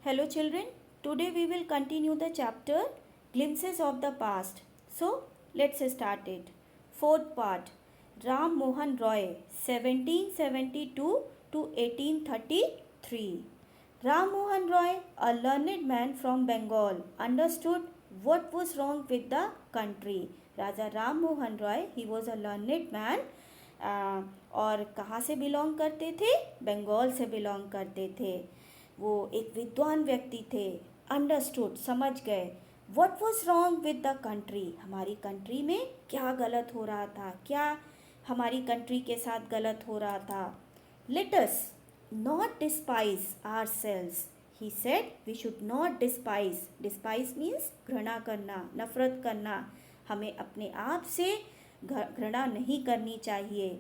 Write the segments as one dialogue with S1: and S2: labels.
S1: Hello children, today we will continue the chapter Glimpses of the Past. So let's start it. Fourth part, Ram Mohan Roy 1772 to 1833. Ram Mohan Roy, a learned man from Bengal, understood what was wrong with the country. Raja Ram Mohan Roy, he was a learned man और कहाँ से belong करते थे? बंगाल से belong करते थे. वो एक विद्वान व्यक्ति थे. अंडरस्टूड, समझ गए. What was wrong with the country, हमारी कंट्री में क्या गलत हो रहा था, क्या हमारी कंट्री के साथ गलत हो रहा था. Let us not despise our selves, he said we should not despise. Despise means घृणा करना, नफरत करना. हमें अपने आप से घृणा नहीं करनी चाहिए.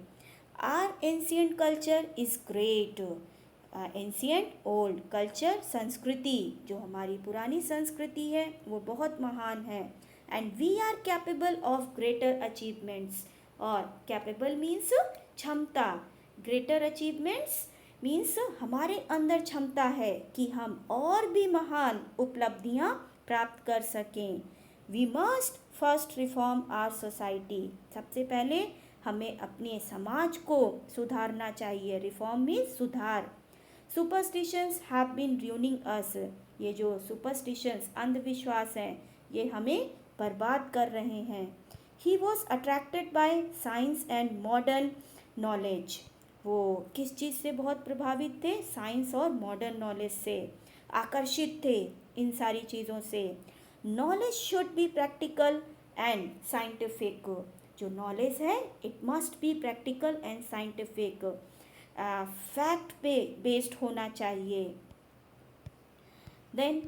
S1: Our ancient culture is great. Ancient old culture, संस्कृति, जो हमारी पुरानी संस्कृति है वो बहुत महान है. And we are capable of greater achievements. और कैपेबल मीन्स क्षमता, ग्रेटर अचीवमेंट्स मीन्स हमारे अंदर क्षमता है कि हम और भी महान उपलब्धियां प्राप्त कर सकें. We must first reform our society. सबसे पहले हमें अपने समाज को सुधारना चाहिए. रिफॉर्म मीन्स सुधार. Superstitions have been ruining us. ये जो सुपरस्टिशंस, अंधविश्वास हैं, ये हमें बर्बाद कर रहे हैं. He was attracted by science and modern knowledge. वो किस चीज़ से बहुत प्रभावित थे? साइंस और मॉडर्न नॉलेज से आकर्षित थे, इन सारी चीज़ों से. Knowledge should be practical and scientific. जो नॉलेज है it must be practical and scientific, fact पे बेस्ड होना चाहिए. Then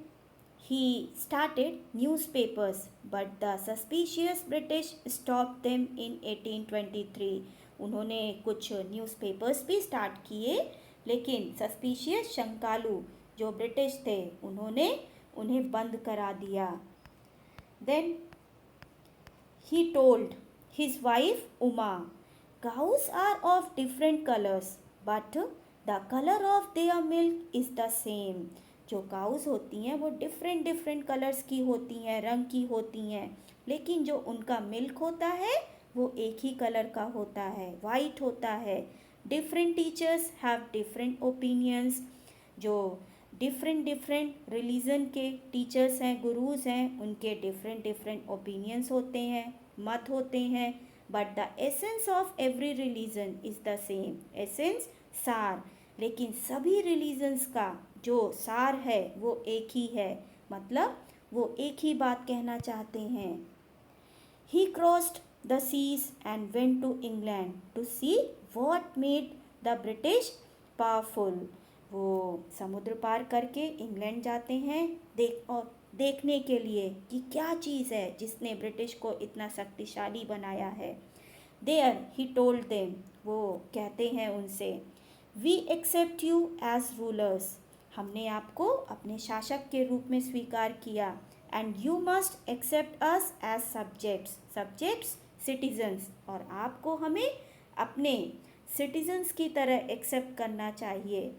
S1: he started newspapers but the suspicious British stop them in 1823. उन्होंने कुछ न्यूज़पेपर्स भी स्टार्ट किए, लेकिन सस्पिशियस, शंकालु जो ब्रिटिश थे, उन्होंने उन्हें बंद करा दिया. Then he told his wife Uma, cows are of different colors but the color of their milk is the same. जो काउस होती हैं वो डिफरेंट कलर्स की होती हैं, रंग की होती हैं, लेकिन जो उनका मिल्क होता है वो एक ही कलर का होता है, वाइट होता है. Different teachers have different opinions. जो डिफरेंट रिलीजन के टीचर्स हैं, गुरुज हैं, उनके डिफरेंट ओपिनियंस होते हैं, मत होते हैं. But the essence of every religion is the same. Essence, सार, लेकिन सभी रिलीजन्स का जो सार है वो एक ही है, मतलब वो एक ही बात कहना चाहते हैं. He crossed the seas and went to England to see what made the British powerful. वो समुद्र पार करके इंग्लैंड जाते हैं देखने के लिए कि क्या चीज़ है जिसने ब्रिटिश को इतना शक्तिशाली बनाया है. देयर ही टोल्ड देम, वो कहते हैं उनसे, we accept you as rulers. हमने आपको अपने शासक के रूप में स्वीकार किया. And you must accept us as subjects. Subjects citizens, और आपको हमें अपने सिटीजन्स की तरह एक्सेप्ट करना चाहिए.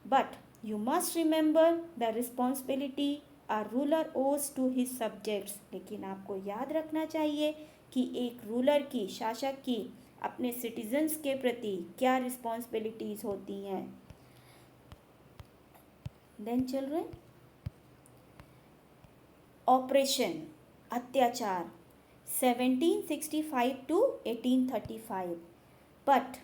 S1: But you must remember the responsibility a ruler ओज टू हिज सब्जेक्ट्स. लेकिन आपको याद रखना चाहिए कि एक रूलर की, शासक की अपने सिटीजन्स के प्रति क्या रिस्पॉन्सिबिलिटीज़ होती हैं. देन चिल्ड्रन, ऑपरेशन अत्याचार 1765 to 1835. But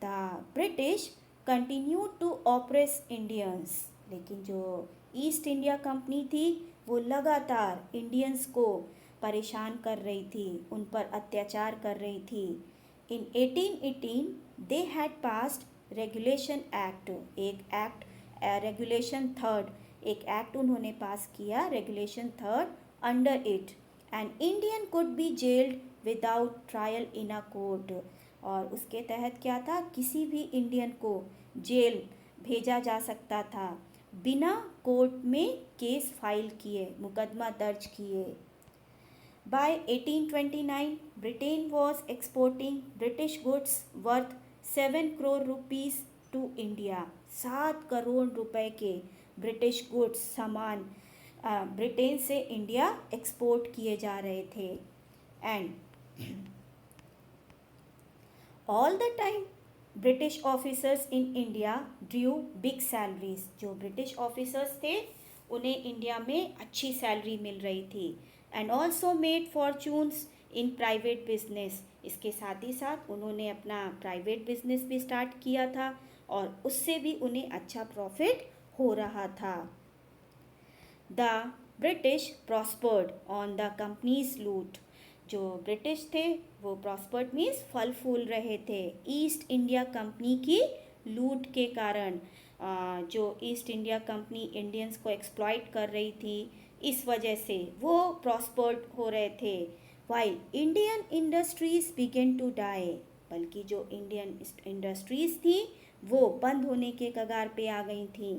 S1: the British continue to oppress Indians. लेकिन जो ईस्ट इंडिया कंपनी थी वो लगातार इंडियंस को परेशान कर रही थी, उन पर अत्याचार कर रही थी. इन 1818 they had passed regulation act. एक एक्ट, रेगुलेशन थर्ड, एक एक्ट उन्होंने पास किया, regulation third. Under it an Indian could be gelled without trial in a court. और उसके तहत क्या था, किसी भी इंडियन को जेल भेजा जा सकता था बिना कोर्ट में केस फाइल किए, मुकदमा दर्ज किए. By 1829 Britain was exporting British goods worth 7 crore rupees to India. 7 crore रुपए के ब्रिटिश गुड्स सामान ब्रिटेन से इंडिया एक्सपोर्ट किए जा रहे थे। And all the time British officers in India drew big salaries. जो ब्रिटिश ऑफिसर्स थे उन्हें इंडिया में अच्छी सैलरी मिल रही थी। And also made fortunes in private business. इसके साथ ही साथ उन्होंने अपना प्राइवेट बिजनेस भी स्टार्ट किया था और उससे भी उन्हें अच्छा प्रॉफिट हो रहा था। The British prospered on the companies लूट। जो ब्रिटिश थे वो प्रॉस्पर्ड मीन्स फल फूल रहे थे ईस्ट इंडिया कंपनी की लूट के कारण। जो ईस्ट इंडिया कंपनी इंडियंस को एक्सप्लॉइट कर रही थी, इस वजह से वो प्रॉस्पर्ड हो रहे थे। While Indian industries began to die. बल्कि जो इंडियन इंडस्ट्रीज थी वो बंद होने के कगार पे आ गई थी।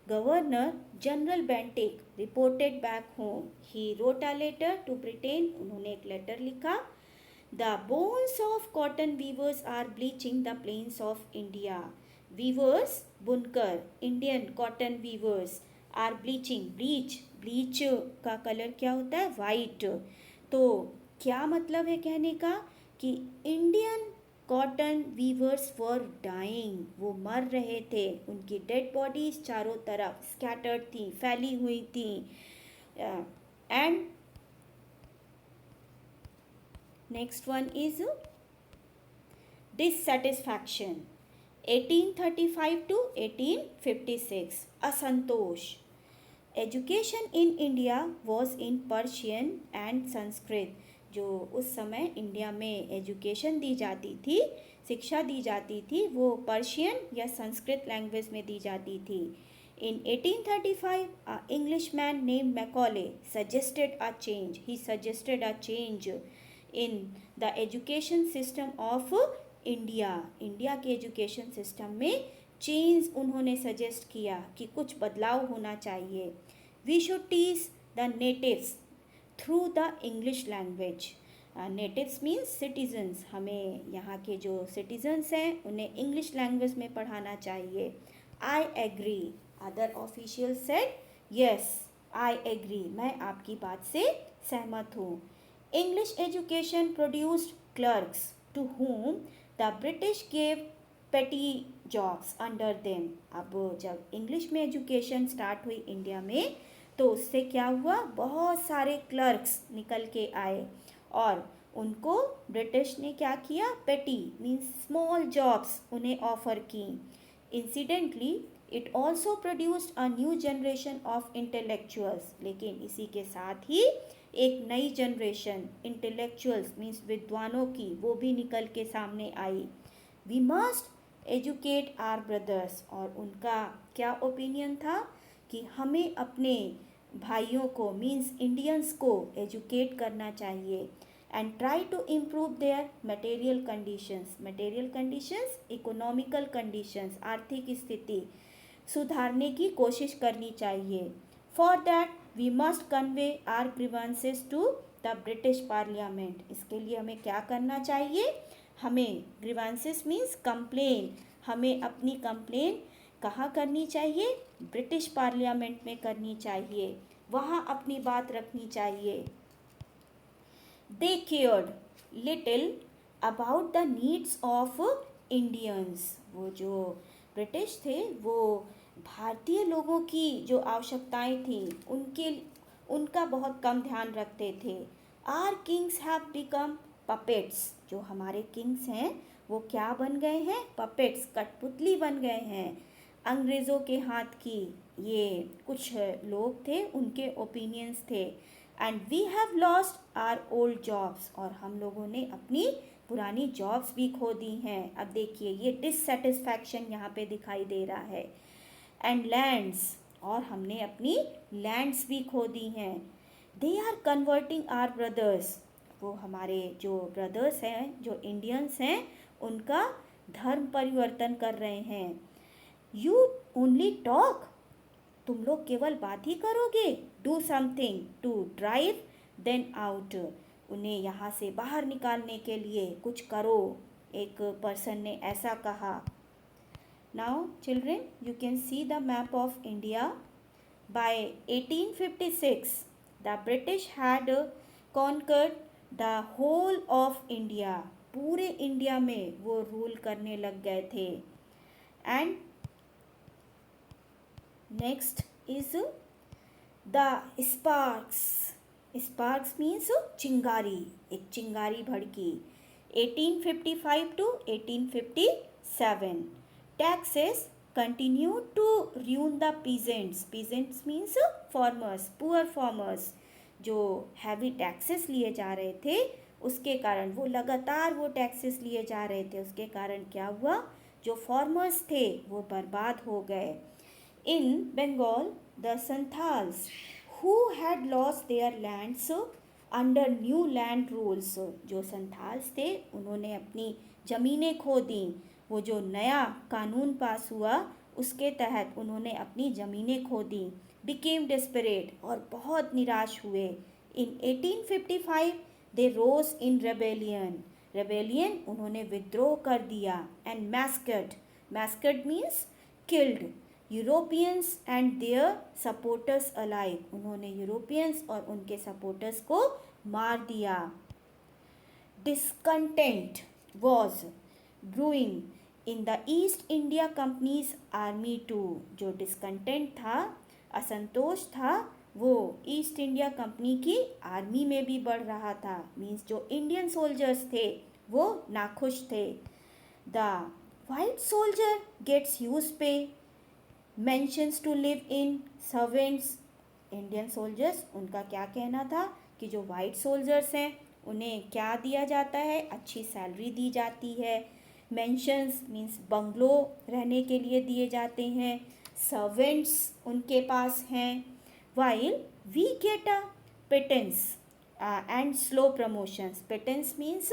S1: Governor general Bentinck reported back home. He wrote a letter to Britain. उन्होंने एक लेटर लिखा। The bones of cotton weavers are bleaching the plains of India. Weavers बुनकर, Indian cotton weavers are bleaching. Bleach का colour क्या होता है? White. तो क्या मतलब है कहने का कि Indian cotton weavers were dying. वो मर रहे थे, उनकी डेड बॉडीज चारों तरफ स्कैटर्ड थी, फैली हुई थी। And next one is dissatisfaction. 1835 to 1856 असंतोष। Education in India was in Persian and Sanskrit. जो उस समय इंडिया में एजुकेशन दी जाती थी, शिक्षा दी जाती थी, वो पर्शियन या संस्कृत लैंग्वेज में दी जाती थी। In 1835, an Englishman named Macaulay suggested a change. He suggested a change in the education system of India. India के एजुकेशन सिस्टम में चेंज उन्होंने सजेस्ट किया कि कुछ बदलाव होना चाहिए। We should teach the natives through the English language. Natives means citizens. हमें यहाँ के जो सिटीजन्स हैं उन्हें इंग्लिश लैंग्वेज में पढ़ाना चाहिए। I agree. Other official said yes I agree. मैं आपकी बात से सहमत हूँ। English education produced clerks to whom the British gave petty jobs under them. अब जब इंग्लिश में एजुकेशन स्टार्ट हुई इंडिया में तो उससे क्या हुआ, बहुत सारे क्लर्क्स निकल के आए और उनको ब्रिटिश ने क्या किया, पेटी मीन्स स्मॉल जॉब्स उन्हें ऑफर की। Incidentally it also produced a new generation of intellectuals. लेकिन इसी के साथ ही एक नई जनरेशन इंटेलेक्चुअल्स मीन्स विद्वानों की वो भी निकल के सामने आई। We must educate our brothers. और उनका क्या ओपिनियन था कि हमें अपने भाइयों को मीन्स इंडियंस को एजुकेट करना चाहिए and try to improve their material conditions. Material conditions economical conditions, आर्थिक स्थिति सुधारने की कोशिश करनी चाहिए। For that we must convey our grievances to the British parliament. इसके लिए हमें क्या करना चाहिए, हमें ग्रीवेंसेस मीन्स कंप्लेन, हमें अपनी कंप्लेन कहाँ करनी चाहिए, ब्रिटिश पार्लियामेंट में करनी चाहिए, वहाँ अपनी बात रखनी चाहिए। They cared little about the needs of Indians. वो जो ब्रिटिश थे वो भारतीय लोगों की जो आवश्यकताएं थी उनका बहुत कम ध्यान रखते थे। Our kings have become puppets. जो हमारे किंग्स हैं वो क्या बन गए हैं, पपेट्स, कठपुतली बन गए हैं अंग्रेज़ों के हाथ की। ये कुछ लोग थे, उनके ओपिनियंस थे। And we have lost our old jobs. और हम लोगों ने अपनी पुरानी जॉब्स भी खो दी हैं। अब देखिए ये डिससेटिस्फैक्शन यहाँ पे दिखाई दे रहा है। एंड लैंड्स, और हमने अपनी लैंड्स भी खो दी हैं। They are converting our brothers. वो हमारे जो ब्रदर्स हैं, जो इंडियंस हैं, उनका धर्म परिवर्तन कर रहे हैं। You only talk. तुम लोग केवल बात ही करोगे। Do something to drive them out. उन्हें यहाँ से बाहर निकालने के लिए कुछ करो, एक पर्सन ने ऐसा कहा। Now children you can see the map of India. by 1856 the British had conquered the whole of India. पूरे इंडिया में वो रूल करने लग गए थे. And next is the sparks. Sparks means चिंगारी, एक चिंगारी भड़की. 1855 to 1857 taxes continued to ruin the peasants. Peasants means farmers, poor farmers. जो हैवी टैक्सेस लिए जा रहे थे उसके कारण, वो लगातार वो टैक्सेस लिए जा रहे थे, उसके कारण क्या हुआ, जो फार्मर्स थे वो बर्बाद हो गए. In Bengal the Santhals who had lost their lands under new land rules. जो संथाल्स थे उन्होंने अपनी ज़मीनें खो दी. वो जो नया कानून पास हुआ उसके तहत उन्होंने अपनी ज़मीनें खो दी. बिकेम डेस्परेट, और बहुत निराश हुए. इन 1855 दे रोज इन रेबेलियन, उन्होंने विद्रोह कर दिया. And massacred means killed Europeans and their supporters alike. उन्होंने यूरोपियंस और उनके सपोर्टर्स को मार दिया. Discontent was brewing in the East India company's army too. जो डिस्कंटेंट था, असंतोष था, वो ईस्ट इंडिया कंपनी की आर्मी में भी बढ़ रहा था. मीन्स जो इंडियन सोल्जर्स थे वो नाखुश थे. The white soldier gets huge pay, mansions to live in servants. Indian soldiers, उनका क्या कहना था कि जो वाइट सोल्जर्स हैं उन्हें क्या दिया जाता है, अच्छी सैलरी दी जाती है. मेंशंस मीन्स बंगलो रहने के लिए दिए जाते हैं. सर्वेंट्स उनके पास हैं. While we get a pittance and slow promotions. Pittance means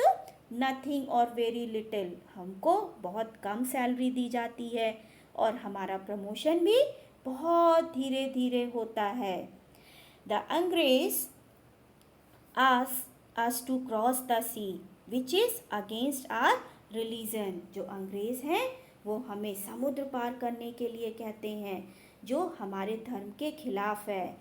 S1: nothing और वेरी लिटिल. हमको बहुत कम सैलरी दी जाती है और हमारा प्रमोशन भी बहुत धीरे धीरे होता है. द अंग्रेज asked us to cross the sea which is against our religion. जो अंग्रेज़ हैं वो हमें समुद्र पार करने के लिए कहते हैं जो हमारे धर्म के खिलाफ है.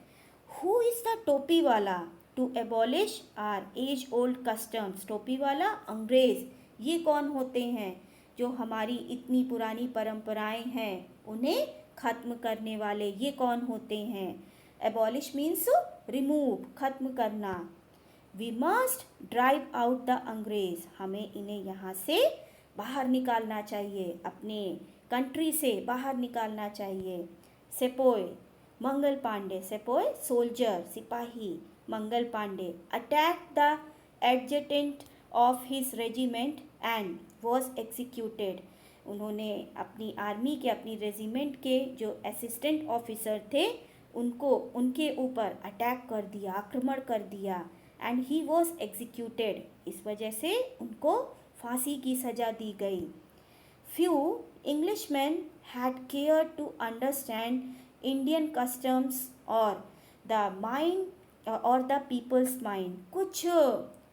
S1: Who is the टोपी वाला to abolish our age old customs. टोपी वाला अंग्रेज़, ये कौन होते हैं, जो हमारी इतनी पुरानी परंपराएं हैं उन्हें ख़त्म करने वाले, ये कौन होते हैं. एबॉलिश मीन्स रिमूव, ख़त्म करना. We must drive out the अंग्रेज. हमें इन्हें यहाँ से बाहर निकालना चाहिए, अपने कंट्री से बाहर निकालना चाहिए. सेपोय मंगल पांडे. सेपोय सोल्जर, सिपाही. Mangal Pandey attack the adjutant of his regiment and was executed. उन्होंने अपनी आर्मी के, अपनी रेजिमेंट के जो असिस्टेंट ऑफिसर थे उनको, उनके ऊपर अटैक कर दिया, आक्रमण कर दिया. And he was executed. इस वजह से उनको फांसी की सज़ा दी गई. Few Englishman had care to understand Indian customs और द माइंड और द पीपल्स माइंड. कुछ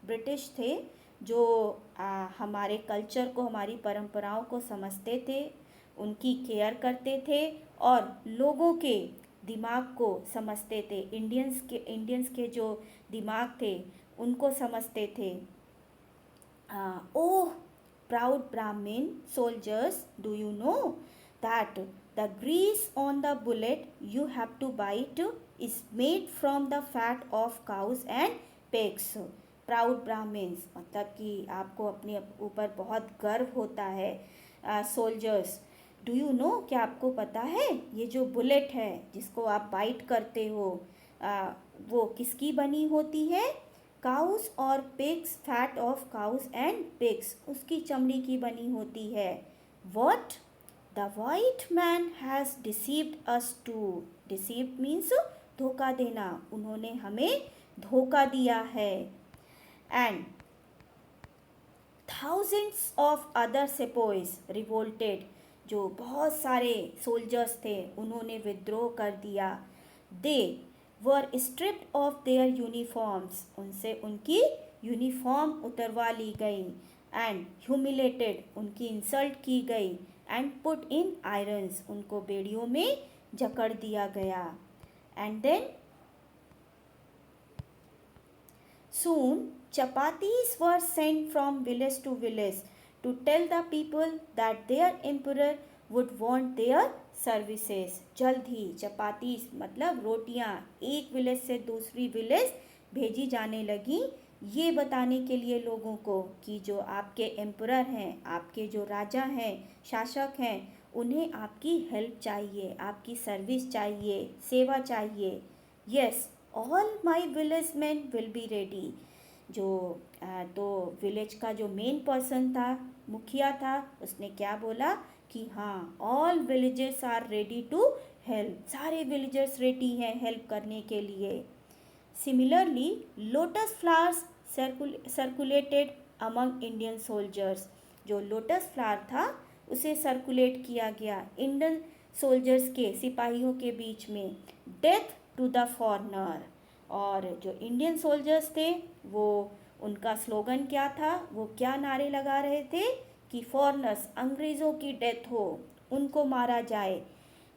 S1: ब्रिटिश थे जो हमारे कल्चर को, हमारी परंपराओं को समझते थे, उनकी केयर करते थे और लोगों के दिमाग को समझते थे. इंडियंस के जो दिमाग थे उनको समझते थे. Oh proud Brahmin soldiers, do you know that the grease on the bullet you have to bite is made from the fat of cows and pigs. Proud Brahmins मतलब कि आपको अपने ऊपर बहुत गर्व होता है. सोल्जर्स, डू यू नो, क्या आपको पता है ये जो बुलेट है जिसको आप बाइट करते हो वो किसकी बनी होती है. काउस और pigs, fat of cows and pigs, उसकी चमड़ी की बनी होती है. What the white man has deceived us to. Deceived means धोखा देना, उन्होंने हमें धोखा दिया है. And thousands of other sepoys revolted. जो बहुत सारे सोल्जर्स थे उन्होंने विद्रोह कर दिया. They were stripped of their uniforms. उनसे उनकी यूनिफॉर्म उतरवा ली गई. एंड ह्यूमिलेटेड, उनकी इंसल्ट की गई. एंड पुट इन आयरन्स, उनको बेड़ियों में जकड़ दिया गया. And then soon chapatis were sent from village to village to tell the people that their emperor would want their services. जल्द ही चपातीस मतलब रोटियां एक विलेज से दूसरी विलेज भेजी जाने लगी, ये बताने के लिए लोगों को कि जो आपके एम्परर हैं, आपके जो राजा हैं, शासक हैं, उन्हें आपकी हेल्प चाहिए, आपकी सर्विस चाहिए, सेवा चाहिए. Yes, all my village man will be ready. जो तो विलेज का जो मेन पर्सन था, मुखिया था, उसने क्या बोला कि हाँ, all villagers are ready to help. सारे विलेजर्स रेडी हैं हेल्प करने के लिए. Similarly lotus flowers circulated among Indian soldiers. जो लोटस फ्लावर था उसे सर्कुलेट किया गया इंडियन सोल्जर्स के, सिपाहियों के बीच में. Death to the foreigner. और जो इंडियन सोल्जर्स थे वो, उनका स्लोगन क्या था, वो क्या नारे लगा रहे थे कि फॉरनर्स, अंग्रेज़ों की डेथ हो, उनको मारा जाए.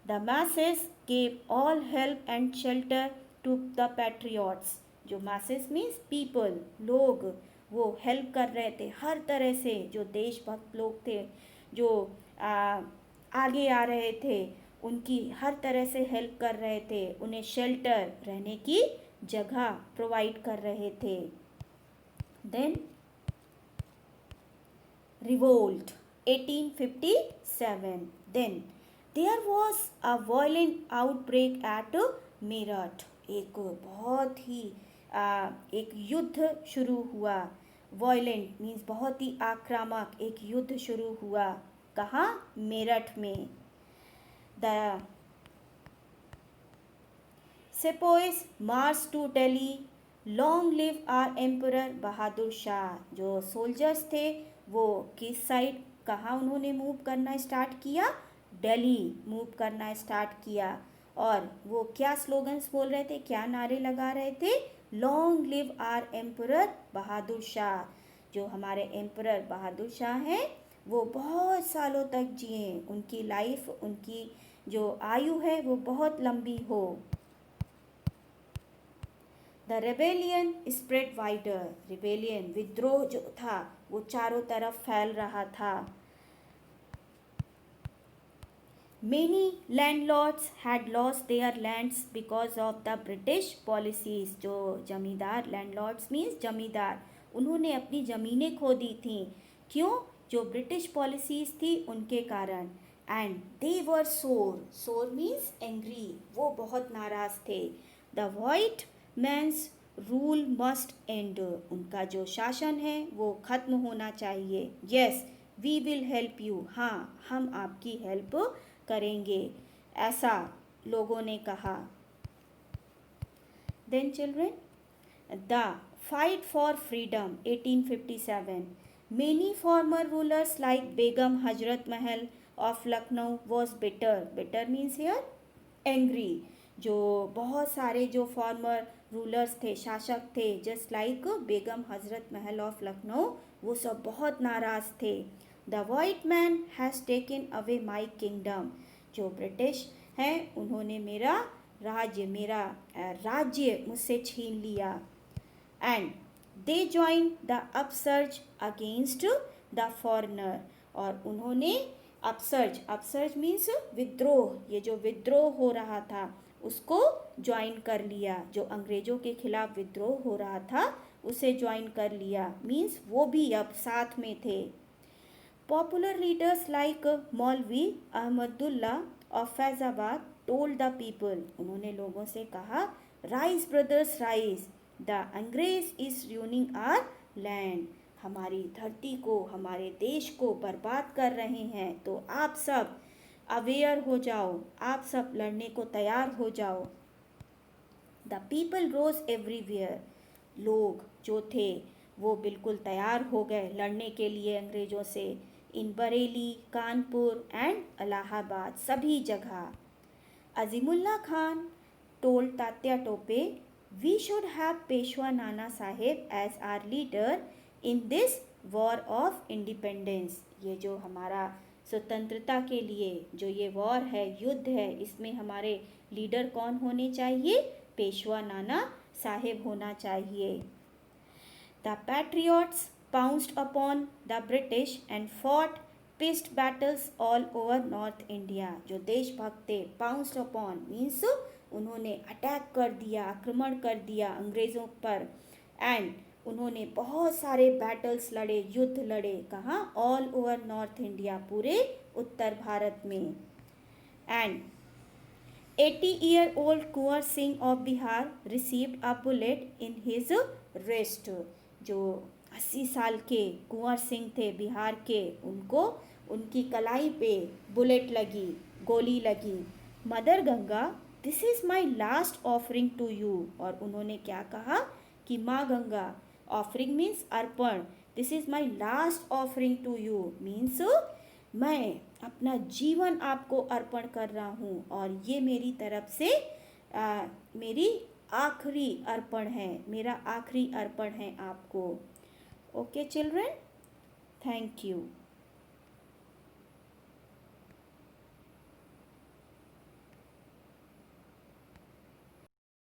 S1: The masses gave all help and shelter to the patriots. जो masses मीन्स पीपल, लोग, वो हेल्प कर रहे थे हर तरह से. जो देशभक्त लोग थे, जो आगे आ रहे थे, उनकी हर तरह से हेल्प कर रहे थे, उन्हें शेल्टर, रहने की जगह प्रोवाइड कर रहे थे. Then revolt 1857. Then there was a violent outbreak at Meerut. एक बहुत ही एक युद्ध शुरू हुआ. वायलेंट मीन्स बहुत ही आक्रामक एक युद्ध शुरू हुआ. कहाँ? मेरठ में. The sepoys march to Delhi. Long live our emperor Bahadur Shah. जो सोल्जर्स थे वो किस साइड, कहाँ उन्होंने मूव करना स्टार्ट किया? दिल्ली मूव करना स्टार्ट किया. और वो क्या स्लोगन्स बोल रहे थे, क्या नारे लगा रहे थे? Long live our emperor Bahadur Shah. जो हमारे एम्परर बहादुर शाह हैं वो बहुत सालों तक जिए, उनकी लाइफ, उनकी जो आयु है वो बहुत लंबी हो. The rebellion spread wider. Rebellion, विद्रोह जो था वो चारों तरफ फैल रहा था. Many landlords had lost their lands because of the British policies. जो जमींदार, लैंडलॉर्ड्स मीन्स जमींदार, उन्होंने अपनी ज़मीनें खो दी थी. क्यों? जो ब्रिटिश पॉलिसीज़ थी उनके कारण. एंड दे वर सोर. सोर मीन्स एंग्री, वो बहुत नाराज़ थे. The white man's rule must end. उनका जो शासन है वो ख़त्म होना चाहिए. Yes, we will help you. हाँ, हम आपकी हेल्प करेंगे, ऐसा लोगों ने कहा. Then children, the fight for freedom 1857. Many former rulers like Begum Hazrat Mahal of Lucknow was bitter. Bitter means here angry. जो बहुत सारे जो फॉर्मर रूलर्स थे, शासक थे, just like Begum Hazrat Mahal of Lucknow, वो सब बहुत नाराज़ थे. The white man has taken away my kingdom. जो ब्रिटिश हैं उन्होंने मेरा राज्य मुझसे छीन लिया. And they join the upsurge against the foreigner. और उन्होंने अपसर्ज मीन्स विद्रोह, ये जो विद्रोह हो रहा था उसको ज्वाइन कर लिया. जो अंग्रेज़ों के खिलाफ विद्रोह हो रहा था उसे ज्वाइन कर लिया, मीन्स वो भी अब साथ में थे. पॉपुलर लीडर्स लाइक मौलवी Ahmadullah of Faizabad told the people. उन्होंने लोगों से कहा, राइज ब्रदर्स राइज, द अंग्रेज इज रूइनिंग आवर लैंड. हमारी धरती को, हमारे देश को बर्बाद कर रहे हैं, तो आप सब अवेयर हो जाओ, आप सब लड़ने को तैयार हो जाओ. The people rose everywhere. लोग जो थे वो बिल्कुल तैयार हो गए लड़ने के लिए अंग्रेज़ों से. इन बरेली, कानपुर एंड इलाहाबाद, सभी जगह. Azimullah Khan told Tatya Tope, we should have Peshwa Nana Sahib as our leader in this war of independence. ये जो हमारा स्वतंत्रता के लिए जो ये वॉर है, युद्ध है, इसमें हमारे लीडर कौन होने चाहिए? पेशवा नाना साहेब होना चाहिए। The patriots pounced upon the British and fought pissed battles all over North India। जो देशभक्त थे, pounced upon means उन्होंने अटैक कर दिया, आक्रमण कर दिया अंग्रेज़ों पर, एंड उन्होंने बहुत सारे बैटल्स लड़े, युद्ध लड़े। कहाँ? ऑल ओवर नॉर्थ इंडिया, पूरे उत्तर भारत में। And 80-year-old Kunwar Singh of Bihar received a bullet in his wrist। जो 80 साल के कुंवर सिंह थे बिहार के, उनको उनकी कलाई पे बुलेट लगी, गोली लगी। Mother Ganga, this is my last offering to you. और उन्होंने क्या कहा कि माँ गंगा, ऑफरिंग मीन्स अर्पण, this is my last offering to you means मैं अपना जीवन आपको अर्पण कर रहा हूँ, और ये मेरी तरफ से मेरी आखिरी अर्पण है, मेरा आखिरी अर्पण है आपको। Okay children, thank you.